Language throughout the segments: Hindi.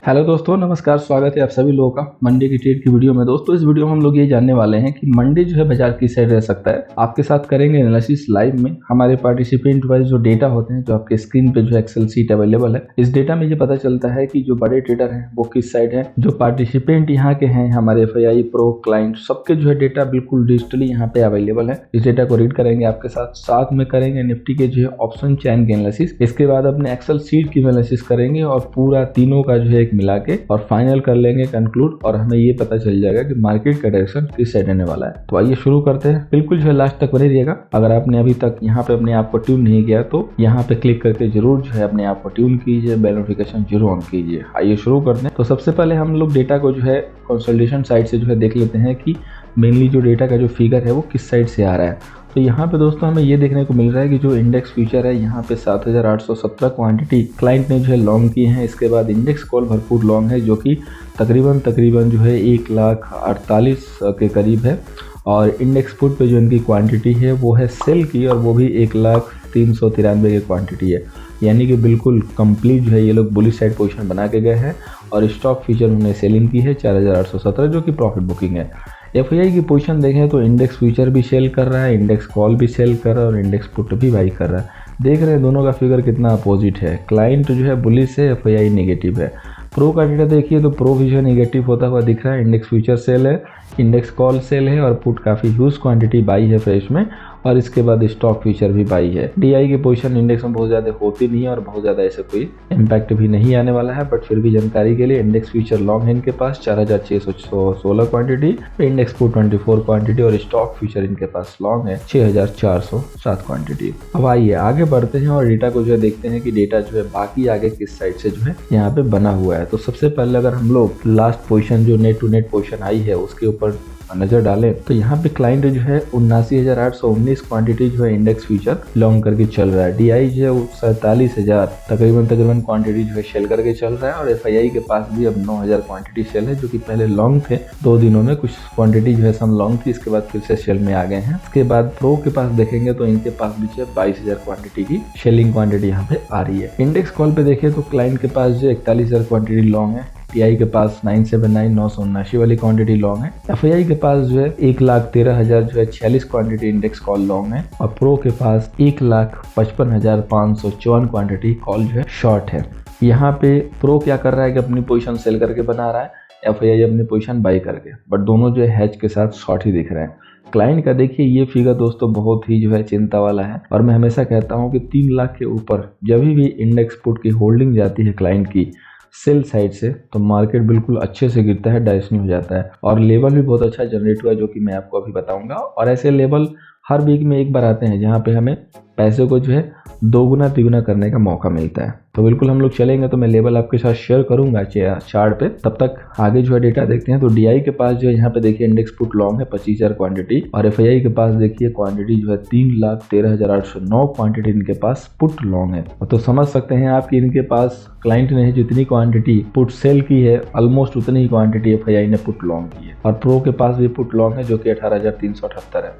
हेलो दोस्तों, नमस्कार। स्वागत है आप सभी लोगों का मंडे की ट्रेड की वीडियो में। दोस्तों, इस वीडियो में हम लोग ये जानने वाले हैं कि मंडे जो है बाजार किस साइड रह सकता है। आपके साथ करेंगे एनालिसिस लाइव में। हमारे पार्टिसिपेंट वाइज जो डेटा होते हैं, जो आपके स्क्रीन पे जो एक्सेल शीट अवेलेबल है, इस डेटा में ये पता चलता है कि जो बड़े ट्रेडर हैं वो किस साइड है। जो पार्टिसिपेंट यहाँ के हैं, हमारे FII प्रो क्लाइंट, सबके जो है डेटा बिल्कुल डिजिटली यहाँ पे अवेलेबल है। इस डेटा को रीड करेंगे आपके साथ में करेंगे निफ्टी के जो है ऑप्शन चैन की एनालिसिस। इसके बाद अपने एक्सेल शीट की एनालिसिस करेंगे और पूरा तीनों का जो है मिला के और फाइनल कर लेंगे कंक्लूड, और हमें ये पता चल जाएगा कि मार्केट का डायरेक्शन किस साइड रहने वाला है। तो आइए शुरू करते हैं। बिल्कुल जो है लास्ट तक बने रहिएगा। अगर आपने अभी तक यहाँ पे अपने आप को ट्यून नहीं किया तो यहाँ पे क्लिक करके जरूर जो है अपने आप को ट्यून कीजिए, बेल नोटिफिकेशन जरूर ऑन कीजिए। आइए शुरू करते हैं। तो सबसे पहले हम लोग डेटा को जो है कंसोलिडेशन साइड से जो है देख लेते हैं कि मेनली जो डेटा का जो फिगर है वो किस साइड से आ रहा है। तो यहाँ पे दोस्तों हमें ये देखने को मिल रहा है कि जो इंडेक्स फ्यूचर है यहाँ पे 7817 क्वांटिटी क्लाइंट ने जो है लॉन्ग की है। इसके बाद इंडेक्स कॉल भरपूर लॉन्ग है, जो कि तकरीबन जो है 1,48,000 के करीब है। और इंडेक्स पुट पे जो इनकी क्वांटिटी है वो है सेल की, और वो भी 1,03,93 की क्वांटिटी है। यानी कि बिल्कुल कंप्लीट जो है ये लोग बुलिश साइड पोजीशन बना के गए हैं। और स्टॉक फ्यूचर उन्होंने सेलिंग की है 4,817, जो कि प्रॉफिट बुकिंग है। FII की पोजीशन देखें तो इंडेक्स फ्यूचर भी सेल कर रहा है, इंडेक्स कॉल भी सेल कर रहा है और इंडेक्स पुट भी बाई कर रहा है। देख रहे हैं दोनों का फिगर कितना अपोजिट है। क्लाइंट जो है बुलिश है, FII नेगेटिव है। प्रो का डेटा देखिए तो प्रो भी जो नेगेटिव होता हुआ दिख रहा है। इंडेक्स फ्यूचर सेल है, इंडेक्स कॉल सेल है और पुट काफ़ी ह्यूज क्वांटिटी बाई है फ्रेश में। और इसके बाद स्टॉक फ्यूचर भी बाई है। DI की पोजीशन इंडेक्स में बहुत ज़्यादा होती नहीं है और बहुत ज़्यादा ऐसे कोई इम्पैक्ट भी नहीं आने वाला है। बट फिर भी जानकारी के लिए इंडेक्स फ्यूचर लॉन्ग है इनके पास 4,616 क्वांटिटी, इंडेक्स पुट 24 क्वांटिटी और स्टॉक फ्यूचर इनके पास लॉन्ग है 6,407 क्वांटिटी। अब आइए आगे बढ़ते हैं और डेटा को जो है देखते हैं कि डेटा जो है बाकी आगे किस साइड से जो है यहाँ पे बना हुआ है। तो सबसे पहले अगर हम लोग लास्ट पोजीशन जो नेट टू नेट पोजीशन आई है उसके ऊपर नजर डालें तो यहाँ पे क्लाइंट जो है 79,819 क्वांटिटी जो है इंडेक्स फ्यूचर लॉन्ग करके चल रहा है। DI जो है 47,000 तकरीबन क्वांटिटी जो है सेल करके चल रहा है। और FII के पास भी अब 9,000 क्वांटिटी सेल है, जो कि पहले लॉन्ग थे। 2 दिनों में कुछ क्वांटिटी जो है सम लॉन्ग थी, इसके बाद फिर से सेल में आ गए हैं। इसके बाद प्रो के पास देखेंगे तो इनके पास भी जो है 22,000 क्वांटिटी की सेलिंग क्वांटिटी यहाँ पे आ रही है। इंडेक्स कॉल पे देखिए तो क्लाइंट के पास जो 41,000 क्वांटिटी लॉन्ग है। TI के पास 979,979 वाली क्वांटिटी लॉन्ग है। FII के पास जो है 1,13,000 जो है 46 क्वांटिटी इंडेक्स कॉल लॉन्ग है। और प्रो के पास 1,55,554 क्वांटिटी कॉल जो है शॉर्ट है। यहाँ पे प्रो क्या कर रहा है कि अपनी पोजीशन सेल करके बना रहा है, FII अपनी पोजीशन बाई करके, बट दोनों जो है हैच के साथ शॉर्ट ही दिख रहे हैं। क्लाइंट का देखिए ये फिगर दोस्तों बहुत ही जो है चिंता वाला है। और मैं हमेशा कहता हूँ कि 3 लाख के ऊपर जब भी इंडेक्स पुट की होल्डिंग जाती है क्लाइंट की सेल साइड से, तो मार्केट बिल्कुल अच्छे से गिरता है, डाइसनी हो जाता है। और लेवल भी बहुत अच्छा जनरेट हुआ, जो कि मैं आपको अभी बताऊंगा। और ऐसे लेवल हर वीक में एक बार आते हैं जहां पे हमें पैसे को जो है 2 गुना 3 गुना करने का मौका मिलता है। तो बिल्कुल हम लोग चलेंगे, तो मैं लेवल आपके साथ शेयर करूंगा चार्ट पे। तब तक आगे जो है डेटा देखते हैं। तो DI के पास जो है यहाँ पे देखिए इंडेक्स पुट लॉन्ग है 25,000 क्वांटिटी। और FII के पास देखिए क्वांटिटी जो है 3,13,809 क्वांटिटी इनके पास पुट लॉन्ग है। तो समझ सकते हैं आप कि इनके पास क्लाइंट ने जितनी क्वांटिटी पुट सेल की है, ऑलमोस्ट उतनी ही क्वांटिटी FII ने पुट लॉन्ग की है। और प्रो के पास भी पुट लॉन्ग है, जो कि 18,378 है।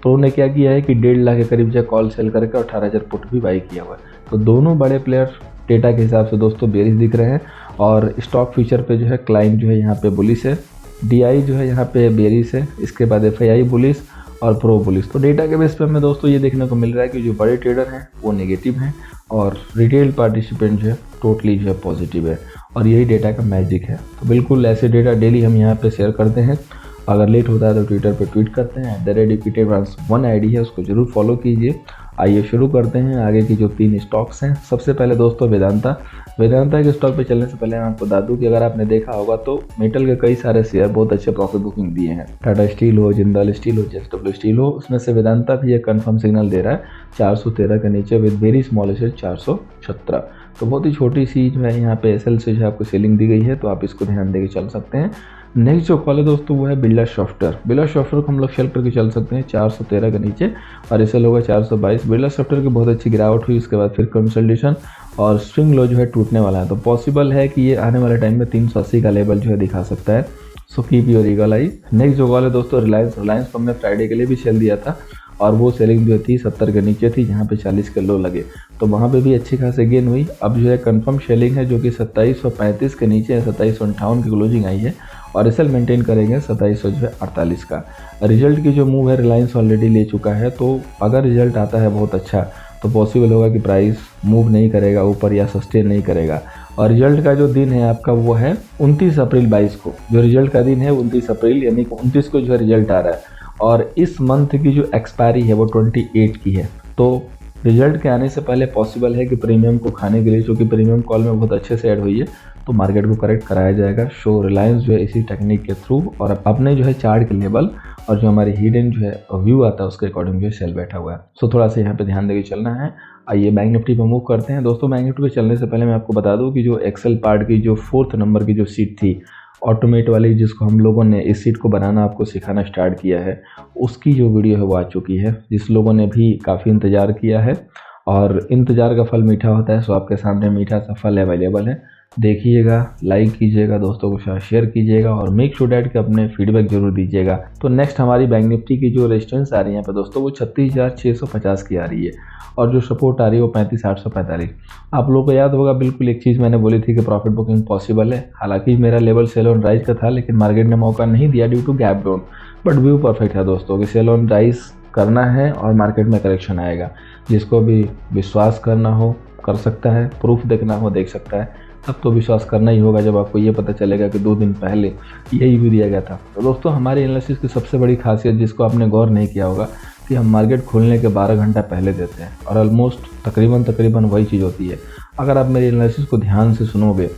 प्रो ने क्या किया है कि 1.5 लाख के करीब जो कॉल सेल करके 18,000 पुट भी बाई किया हुआ है। तो दोनों बड़े प्लेयर डेटा के हिसाब से दोस्तों बेरिश दिख रहे हैं। और स्टॉक फ्यूचर पे जो है क्लाइंट जो है यहाँ पे बुलिश है, DI जो है यहाँ पे बेरिश है, इसके बाद FII बुलिश और प्रो बुलिश। तो डेटा के बेस पे हमें दोस्तों ये देखने को मिल रहा है कि जो बड़े ट्रेडर हैं वो नेगेटिव हैं और रिटेल पार्टिसिपेंट जो है टोटली जो है पॉजिटिव है। और यही डेटा का मैजिक है। तो बिल्कुल ऐसे डेटा डेली हम यहाँ पे शेयर करते हैं। अगर लेट होता है तो ट्विटर पे ट्वीट करते हैं, @repeatedruns1 ID है, उसको जरूर फॉलो कीजिए। आइए शुरू करते हैं आगे की जो 3 स्टॉक्स हैं। सबसे पहले दोस्तों वेदांता के स्टॉक पे चलने से पहले मैं आपको बता दूं कि अगर आपने देखा होगा तो मेटल के कई सारे शेयर बहुत अच्छे प्रॉफिट बुकिंग दिए हैं। टाटा स्टील हो, जिंदाल स्टील हो, JSW स्टील हो, उसमें से वेदांता भी एक कंफर्म सिग्नल दे रहा है 413 के नीचे विद वेरी स्मॉल शेयर 417। तो बहुत ही छोटी सी जो है यहाँ पे SL से जो आपको सेलिंग दी गई है, तो आप इसको ध्यान देके चल सकते हैं। नेक्स्ट जो कॉल है दोस्तों वो है बिरला सॉफ्टवेयर को हम लोग शेयर करके चल सकते हैं 413 के नीचे, और SL होगा 422। बिरला सॉफ्टवेयर की बहुत अच्छी गिरावट हुई, उसके बाद फिर कंसोलिडेशन और स्विंग लो जो है टूटने वाला है। तो पॉसिबल है कि ये आने वाले टाइम में 380 का लेवल जो है दिखा सकता है। So keep your eagle I. Next जो कॉल है दोस्तों रिलायंस को हमने फ्राइडे के लिए भी सेल दिया था और वो सेलिंग जो थी 70 के नीचे थी, जहाँ पे 40 के लो लगे, तो वहाँ पे भी अच्छी खासी गेन हुई। अब जो है कंफर्म सेलिंग है जो कि 2735 के नीचे है, 2758 की क्लोजिंग आई है और एसएल मेंटेन करेंगे 2748 का। रिजल्ट की जो मूव है रिलायंस ऑलरेडी ले चुका है, तो अगर रिजल्ट आता है बहुत अच्छा तो पॉसिबल होगा कि प्राइस मूव नहीं करेगा ऊपर या सस्टेन नहीं करेगा। और रिजल्ट का जो दिन है आपका वो है 29 अप्रैल 22 को, जो रिजल्ट का दिन है 29 अप्रैल यानी कि 29 को जो रिजल्ट आ रहा है, और इस मंथ की जो एक्सपायरी है वो 28 की है। तो रिजल्ट के आने से पहले पॉसिबल है कि प्रीमियम को खाने के लिए, चूँकि प्रीमियम कॉल में बहुत अच्छे से ऐड हुई है, तो मार्केट को करेक्ट कराया जाएगा। शो रिलायंस जो है इसी टेक्निक के थ्रू और अपने जो है चार्ट के लेवल और जो हमारी हिडन जो है व्यू आता है उसके अकॉर्डिंग जो है सेल बैठा हुआ है। सो थोड़ा सा यहाँ पे ध्यान देके चलना है। आइए बैंक निफ्टी पे मूव करते हैं। दोस्तों बैंक निफ्टी पे चलने से पहले मैं आपको बता दूं कि जो एक्सेल पार्ट की जो 4th नंबर की जो सीट थी ऑटोमेट वाली, जिसको हम लोगों ने इस सीट को बनाना आपको सिखाना स्टार्ट किया है, उसकी जो वीडियो है वो आ चुकी है। जिस लोगों ने भी काफ़ी इंतज़ार किया है और इंतज़ार का फल मीठा होता है, सो आपके सामने मीठा सा फल अवेलेबल है। देखिएगा, लाइक कीजिएगा, दोस्तों के साथ शेयर कीजिएगा और मेक श्योर डैट के अपने फीडबैक जरूर दीजिएगा। तो नेक्स्ट हमारी बैंक निफ्टी की जो रेजिस्टेंस आ रही है यहाँ पे दोस्तों वो 36,650 की आ रही है और जो सपोर्ट आ रही है वो 35,845। आप लोगों को याद होगा बिल्कुल एक चीज़ मैंने बोली थी कि प्रॉफिट बुकिंग पॉसिबल है। हालांकि मेरा लेवल सेल ऑन राइज का था, लेकिन मार्केट ने मौका नहीं दिया due to gap down. But view perfect है दोस्तों कि सेल ऑन राइज करना है और मार्केट में करेक्शन आएगा। जिसको भी विश्वास करना हो कर सकता है, प्रूफ देखना हो देख सकता है। तब तो विश्वास करना ही होगा जब आपको ये पता चलेगा कि 2 दिन पहले यही भी दिया गया था। तो दोस्तों हमारे एनालिसिस की सबसे बड़ी खासियत, जिसको आपने गौर नहीं किया होगा, कि हम मार्केट खुलने के 12 घंटा पहले देते हैं और ऑलमोस्ट तकरीबन वही चीज़ होती है। अगर आप मेरी एनालिसिस को ध्यान से सुनोगे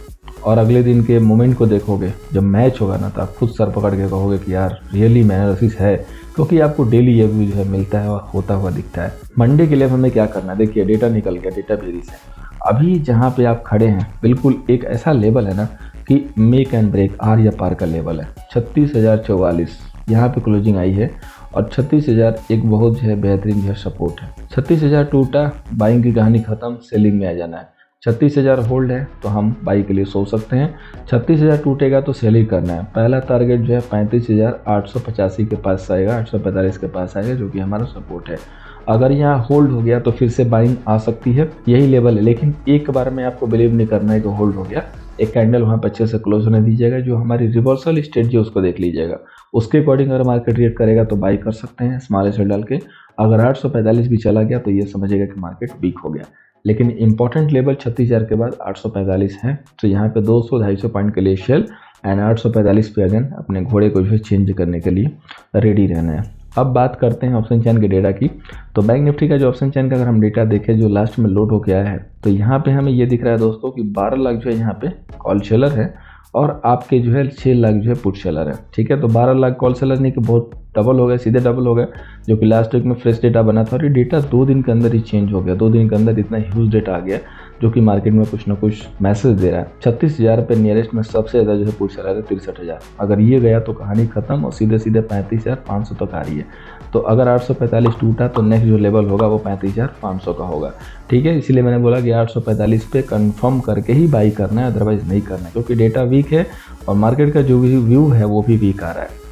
और अगले दिन के मोमेंट को देखोगे, जब मैच होगा ना, तो आप खुद सर पकड़ के कहोगे कि यार रियली में एनालिसिस है, क्योंकि आपको डेली ये व्यू जो है मिलता है और होता हुआ दिखता है। मंडे के लिए हमें क्या करना है, देखिए डेटा निकल गया, डेटा भेरी से अभी जहाँ पे आप खड़े हैं बिल्कुल एक ऐसा लेवल है ना कि मेक एंड ब्रेक, आर या पार का लेवल है। 36,044 यहाँ पे क्लोजिंग आई है और 36,000 एक बहुत जो है बेहतरीन जो है सपोर्ट है। 36,000 टूटा, बाइंग की कहानी खत्म, सेलिंग में आ जाना है। 36,000 होल्ड है तो हम बाई के लिए सोच सकते हैं। 36,000 टूटेगा तो सेल ही करना है। पहला टारगेट जो है 35,885 के पास आएगा, 845 के पास आएगा, जो कि हमारा सपोर्ट है। अगर यहाँ होल्ड हो गया तो फिर से बाइंग आ सकती है, यही लेवल है। लेकिन एक बार में आपको बिलीव नहीं करना है कि होल्ड हो गया। एक कैंडल वहाँ पर अच्छे से क्लोज होने दीजिएगा, जो हमारी रिवर्सल स्ट्रेटजी उसको देख लीजिएगा। उसके अकॉर्डिंग अगर मार्केट रिएक्ट करेगा तो बाई कर सकते हैं स्मॉल एसेट डाल के। अगर 845 भी चला गया तो ये समझिएगा कि मार्केट वीक हो गया। लेकिन इंपॉर्टेंट लेवल 36,000 के बाद 845 है, तो यहाँ पे 200-250 पॉइंट के लिए शेल एंड 845 पे अगेन अपने घोड़े को जो है चेंज करने के लिए रेडी रहना है। अब बात करते हैं ऑप्शन चैन के डेटा की। तो बैंक निफ्टी का जो ऑप्शन चैन का अगर हम डेटा देखें जो लास्ट में लोड होके आया है, तो यहाँ पे हमें ये दिख रहा है दोस्तों कि 12 लाख जो है यहाँ पे कॉल सेलर है और आपके जो है 6 लाख जो है पुट सेलर है। ठीक है, तो 12 लाख कॉल सेलर नहीं कि बहुत डबल हो गया, सीधे डबल हो गया, जो कि लास्ट वीक में फ्रेश डेटा बना था और ये डेटा 2 दिन के अंदर ही चेंज हो गया। 2 दिन के अंदर इतना ह्यूज डेटा आ गया जो कि मार्केट में कुछ ना कुछ मैसेज दे रहा है। 36,000 पे नियरेस्ट में सबसे ज़्यादा जो है पुट सेलर है 63,000। अगर ये गया तो कहानी खत्म और सीधे 35,500 तक आ रही है। तो अगर 845 टूटा तो नेक्स्ट जो लेवल होगा वो 35,500 का होगा। ठीक है, इसीलिए मैंने बोला कि 845 पे कंफर्म करके ही बाई करना है, अदरवाइज नहीं करना है, क्योंकि डेटा वीक है और मार्केट का जो भी व्यू है वो भी वीक आ रहा है।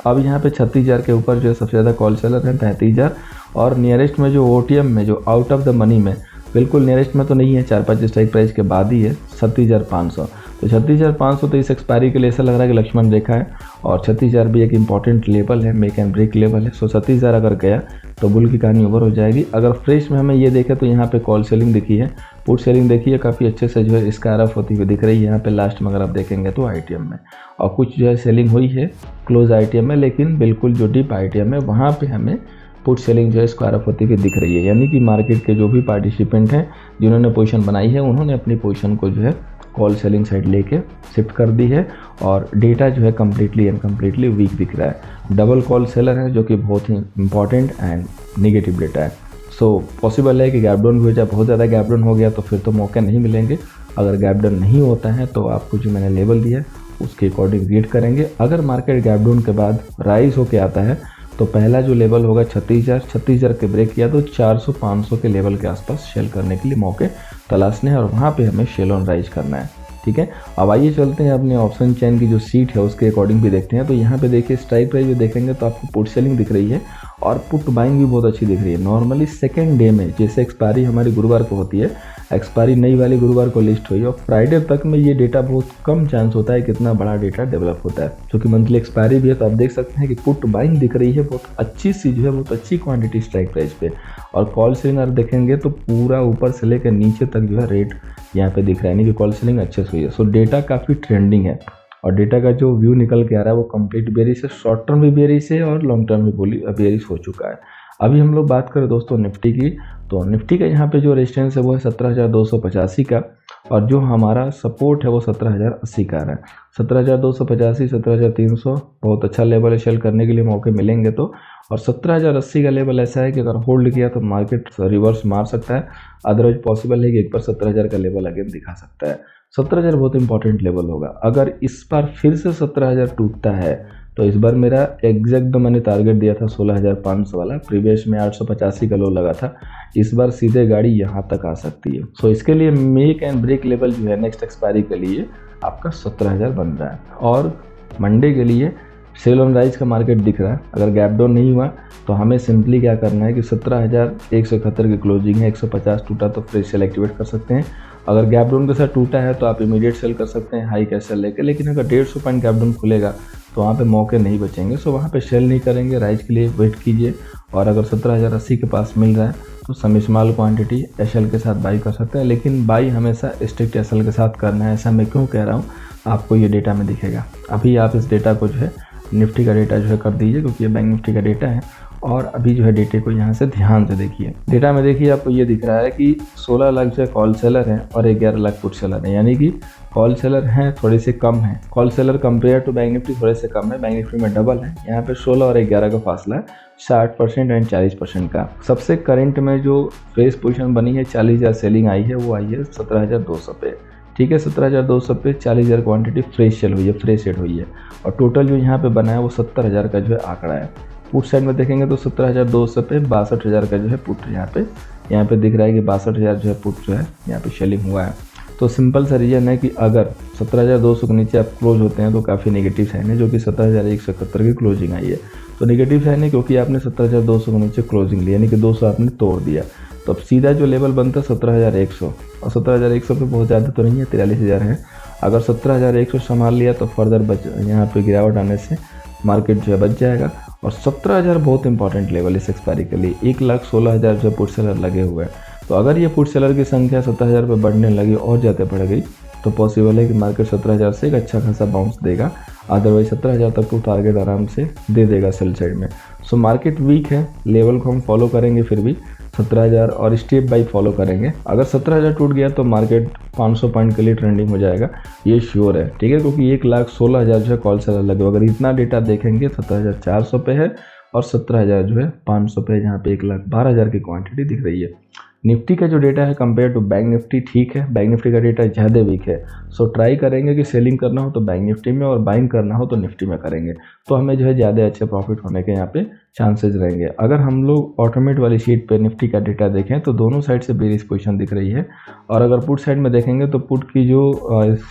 अब यहाँ पे 36,000 के ऊपर जो है सबसे ज़्यादा कॉल सेलर है 35,000 और नियरेस्ट में जो OTM में जो आउट ऑफ द मनी में बिल्कुल नियरेस्ट में तो नहीं है, 4-5 स्ट्राइक प्राइस के बाद ही है 36,500। तो 36,500 तो इस एक्सपायरी के लिए ऐसा लग रहा है कि लक्ष्मण रेखा है और 36,000 भी एक इंपॉर्टेंट लेवल है, मेक एंड ब्रेक लेवल है। सो 36,000 अगर गया तो बुल की कहानी ओवर हो जाएगी। अगर फ्रेश में हमें ये देखें तो यहाँ पे कॉल सेलिंग दिखी है, पुट सेलिंग देखी है, काफ़ी अच्छे से जो है इसका आरफ होती हुई दिख रही है यहाँ पे लास्ट में अगर आप देखेंगे तो ITM में, और कुछ जो है सेलिंग हुई है क्लोज ITM में, लेकिन बिल्कुल जो डीप ITM है वहाँ पर हमें पुट सेलिंग जो है स्क्वायर ऑफ होती हुई दिख रही है। यानी कि मार्केट के जो भी पार्टिसिपेंट हैं जिन्होंने पोजीशन बनाई है उन्होंने अपनी पोजीशन को जो है कॉल सेलिंग साइड लेके शिफ्ट कर दी है और डेटा जो है कम्प्लीटली एंड कम्प्लीटली वीक दिख रहा है। डबल कॉल सेलर है जो कि बहुत ही इंपॉर्टेंट एंड निगेटिव डेटा है। सो पॉसिबल है कि गैप डाउन भी हो जाए, बहुत ज़्यादा गैप डाउन हो गया तो फिर तो मौके नहीं मिलेंगे। अगर गैप डाउन नहीं होता है तो आपको जो मैंने लेवल दिया है उसके अकॉर्डिंग रीड करेंगे। अगर मार्केट गैप डाउन के बाद राइज होके आता है तो पहला जो लेवल होगा 36,000 के ब्रेक किया तो 400-500 के लेवल के आसपास शेल करने के लिए मौके तलाशने हैं और वहाँ पे हमें शेल ऑन राइज करना है। ठीक है। अब आइए चलते हैं अपने ऑप्शन चेन की जो सीट है उसके अकॉर्डिंग भी देखते हैं। तो यहाँ पे देखिए स्ट्राइक प्राइस जो देखेंगे तो आपको पुट सेलिंग दिख रही है और पुट बाइंग भी बहुत अच्छी दिख रही है। नॉर्मली सेकेंड डे में, जैसे एक्सपायरी हमारी गुरुवार को होती है, एक्सपायरी नई वाली गुरुवार को लिस्ट हुई और फ्राइडे तक में ये डेटा बहुत कम चांस होता है कितना बड़ा डेटा डेवलप होता है, क्योंकि मंथली एक्सपायरी भी है। तो आप देख सकते हैं कि पुट बाइंग दिख रही है बहुत अच्छी सी, जो है बहुत अच्छी क्वांटिटी स्ट्राइक प्राइस पे। और कॉल सेलिंग अगर देखेंगे तो पूरा ऊपर से लेकर नीचे तक जो है रेट यहाँ पे दिख रहा है, यानी कि कॉल सेलिंग अच्छे से हुई है। सो डेटा काफ़ी ट्रेंडिंग है और डेटा का जो व्यू निकल के आ रहा है वो कंप्लीट बेरिश है, शॉर्ट टर्म भी बेरिश है और लॉन्ग टर्म भी बेरिश हो चुका है। अभी हम लोग बात करें दोस्तों निफ्टी की, तो निफ्टी का यहाँ पे जो रेजिस्टेंस है वो है 17,285 का और जो हमारा सपोर्ट है वो 17,080 का है। 17,285, 17,300 बहुत अच्छा लेवल है, सेल करने के लिए मौके मिलेंगे तो। और 17,080 का लेवल ऐसा है कि अगर होल्ड किया तो मार्केट रिवर्स मार सकता है, अदरवाइज पॉसिबल है कि एक बार 17,000 का लेवल अगेन दिखा सकता है। 17,000 बहुत इंपॉर्टेंट लेवल होगा। अगर इस बार फिर से 17,000 टूटता है तो इस बार मेरा एग्जैक्ट मैंने टारगेट दिया था 16,500 वाला, प्रीवियस में 885 का लो लगा था, इस बार सीधे गाड़ी यहाँ तक आ सकती है। सो इसके लिए मेक एंड ब्रेक लेवल जो है नेक्स्ट एक्सपायरी के लिए आपका 17,000 बन रहा है। और मंडे के लिए सेल ऑन राइज का मार्केट दिख रहा है। अगर गैप डाउन नहीं हुआ तो हमें सिंपली क्या करना है कि 17,171 की क्लोजिंग है, 150 टूटा तो फ्रेश सेल एक्टिवेट कर सकते हैं। अगर गैप डाउन के साथ टूटा है तो आप इमीडिएट सेल कर सकते हैं हाई कैश सेल लेके, लेकिन अगर 150 पॉइंट गैप डाउन खुलेगा तो वहाँ पे मौके नहीं बचेंगे। सो वहाँ पे सेल नहीं करेंगे, राइज के लिए वेट कीजिए। और अगर 17,080 के पास मिल रहा है तो सम स्मॉल क्वांटिटी एसएल के साथ बाई कर सकते हैं, लेकिन बाई हमेशा स्ट्रिक्ट एसएल के साथ करना है। ऐसा मैं क्यों कह रहा हूँ आपको ये डेटा में दिखेगा। अभी आप इस डेटा को जो है निफ्टी का डेटा जो है कर दीजिए, क्योंकि ये बैंक निफ्टी का डेटा है। और अभी जो है डेटे को यहाँ से ध्यान से देखिए। डेटा में देखिए आपको ये दिख रहा है कि 16 लाख जो है कॉल सेलर हैं और 11 लाख पुट सेलर हैं, यानी कि कॉल सेलर हैं थोड़े से कम हैं। Call seller compare to bank Nifty थोड़े से कम है, बैंक निफ्टी में डबल है। यहाँ पे 16 और 11 का फासला है 60% एंड 40% का। सबसे करंट में जो फ्रेश पोजीशन बनी है 40,000 सेलिंग आई है, वो आई है 17,200 पे। ठीक है, 17,200 पे 40,000 क्वांटिटी फ्रेश सेल हुई है, फ्रेश सेल हुई है। और टोटल जो यहाँ पे बना है वो 70,000 का जो है आंकड़ा है। पुट साइड में देखेंगे तो 17,200 पे 62,000 का जो है पुट यहाँ पे दिख रहा है कि 62,000 जो है पुट जो है यहाँ पे सेलिंग हुआ है। तो सिंपल सा रीजन है कि अगर 17,200 के नीचे आप क्लोज होते हैं तो काफ़ी नेगेटिव साइन है, जो कि 17,171 की क्लोजिंग आई है। तो नेगेटिव साइन है क्योंकि आपने 17,200 के नीचे क्लोजिंग ली, यानी कि 200 आपने तोड़ दिया। तो अब सीधा जो लेवल बनता है 17,100, और 17,100 पे बहुत ज़्यादा तो नहीं है, 43,000 है। अगर 17,100 संभाल लिया तो फर्दर यहाँ पे गिरावट आने से मार्केट जो है बच जाएगा। और 17,000 बहुत इंपॉर्टेंट लेवल इस एक्सपायरी के लिए। 1,16,000 जो पुट सेलर लगे हुए हैं, तो अगर ये पुट सेलर की संख्या 17,000 पे बढ़ने लगी और ज़्यादा बढ़ गई तो पॉसिबल है कि मार्केट 17,000 से एक अच्छा खासा बाउंस देगा। अदरवाइज 17,000 तक तो टारगेट आराम से दे देगा सेल साइड में। सो मार्केट वीक है, लेवल को हम फॉलो करेंगे फिर भी 17,000 और स्टेप बाई फॉलो करेंगे। अगर 17,000 टूट गया तो मार्केट 500 पॉइंट के लिए ट्रेंडिंग हो जाएगा, ये श्योर है। ठीक है, क्योंकि 1,16,000 जो है कॉल सेलर लगे। अगर इतना डेटा देखेंगे 17,400 पे है और 17,000 जो है 500 पे है, जहाँ पे 1,12,000 की क्वांटिटी दिख रही है। निफ्टी का जो डेटा है कंपेयर टू बैंक निफ्टी ठीक है, बैंक निफ्टी का डेटा ज़्यादा वीक है। सो ट्राई करेंगे कि सेलिंग करना हो तो बैंक निफ्टी में और बाइंग करना हो तो निफ्टी में करेंगे, तो हमें जो है ज़्यादा अच्छे प्रॉफिट होने के यहाँ पे चांसेस रहेंगे। अगर हम लोग ऑटोमेट वाली शीट पे निफ्टी का डेटा देखें तो दोनों साइड से बेरिश पोजीशन दिख रही है। और अगर पुट साइड में देखेंगे तो पुट की जो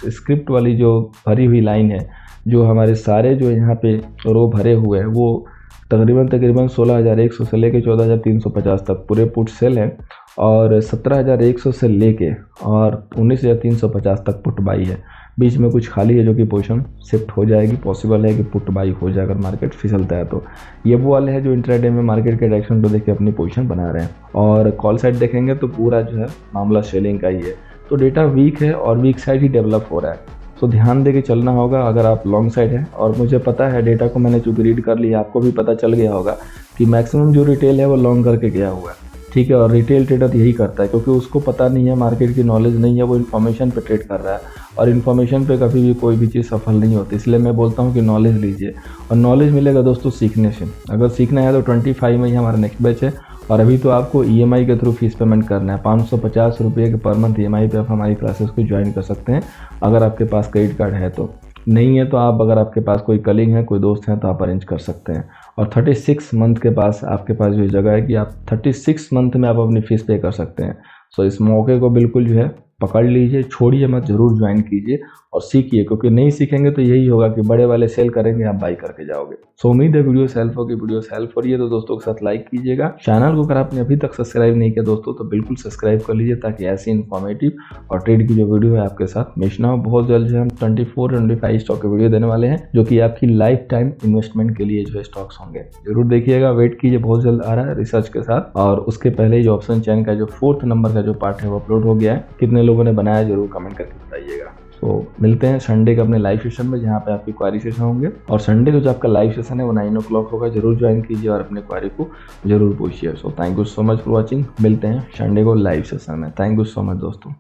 स्क्रिप्ट वाली जो भरी हुई लाइन है, जो हमारे सारे जो यहाँ पे रो भरे हुए हैं, वो तकरीबन 16,100 से लेके 14,350 तक पूरे पुट सेल हैं और 17,100 से लेके और 19,350 तक पुट बाई है। बीच में कुछ खाली है जो कि पोजीशन शिफ्ट हो जाएगी, पॉसिबल है कि पुट बाई हो जाए अगर मार्केट फिसलता है तो। ये वो वाले हैं जो इंट्राडे में मार्केट के डायरेक्शन को देख के अपनी पोजीशन बना रहे हैं। और कॉल साइड देखेंगे तो पूरा जो है मामला सेलिंग का ही है। तो डेटा वीक है और वीक साइड ही डेवलप हो रहा है, तो ध्यान दे के चलना होगा अगर आप लॉन्ग साइड है। और मुझे पता है डेटा को मैंने चूँकि रीड कर लिया, आपको भी पता चल गया होगा कि मैक्सिमम जो रिटेल है वो लॉन्ग करके गया हुआ है। ठीक है, और रिटेल ट्रेडर यही करता है क्योंकि उसको पता नहीं है, मार्केट की नॉलेज नहीं है, वो इन्फॉर्मेशन पे ट्रेड कर रहा है और इन्फॉर्मेशन पे कभी भी कोई भी चीज़ सफल नहीं होती। इसलिए मैं बोलता हूँ कि नॉलेज लीजिए, और नॉलेज मिलेगा दोस्तों सीखने से। अगर सीखना है तो 25 में ही हमारा नेक्स्ट बैच है, और अभी तो आपको EMI के थ्रू फीस पेमेंट करना है। 550 रुपये के पर मंथ EMI पे आप हमारी क्लासेस को ज्वाइन कर सकते हैं अगर आपके पास क्रेडिट कार्ड है तो। नहीं है तो आप, अगर आपके पास कोई कलिंग है, कोई दोस्त है तो आप अरेंज कर सकते हैं। और 36 मंथ के पास आपके पास जो जगह है कि आप 36 मंथ में आप अपनी फ़ीस पे कर सकते हैं। सो इस मौके को बिल्कुल जो है पकड़ लीजिए, छोड़िए मत, जरूर ज्वाइन कीजिए और सीखिए, क्योंकि नहीं सीखेंगे तो यही होगा कि बड़े वाले सेल करेंगे, आप बाई करके जाओगे। सो उम्मीद है वीडियो हेल्प होगी। वीडियो हेल्प हो रही है तो दोस्तों के साथ लाइक कीजिएगा। चैनल को अगर आपने अभी तक सब्सक्राइब नहीं किया दोस्तों तो बिल्कुल सब्सक्राइब कर लीजिए, ताकि ऐसी इन्फॉर्मेटिव और ट्रेड की जो वीडियो है आपके साथ मिस ना हो। बहुत जल्द जो हम 24-25 स्टॉक के वीडियो देने वाले हैं, जो कि आपकी लाइफ टाइम इन्वेस्टमेंट के लिए जो है स्टॉक्स होंगे। जरूर देखिएगा, वेट कीजिए, बहुत जल्द आ रहा है रिसर्च के साथ। और उसके पहले जो ऑप्शन चैन का जो 4th नंबर का जो पार्ट है वो अपलोड हो गया है। कितने लोगों ने बनाया जरूर कमेंट करके बताइएगा। तो मिलते हैं संडे के अपने लाइव सेशन में, जहाँ पे आपकी क्वारी सेशन होंगे। और संडे को जो आपका लाइव सेशन है वो 9 o'clock होगा। जरूर ज्वाइन कीजिए और अपने क्वारी को जरूर पूछिए। So thank you so much for watching. मिलते हैं संडे को लाइव सेशन में। थैंक यू सो मच दोस्तों।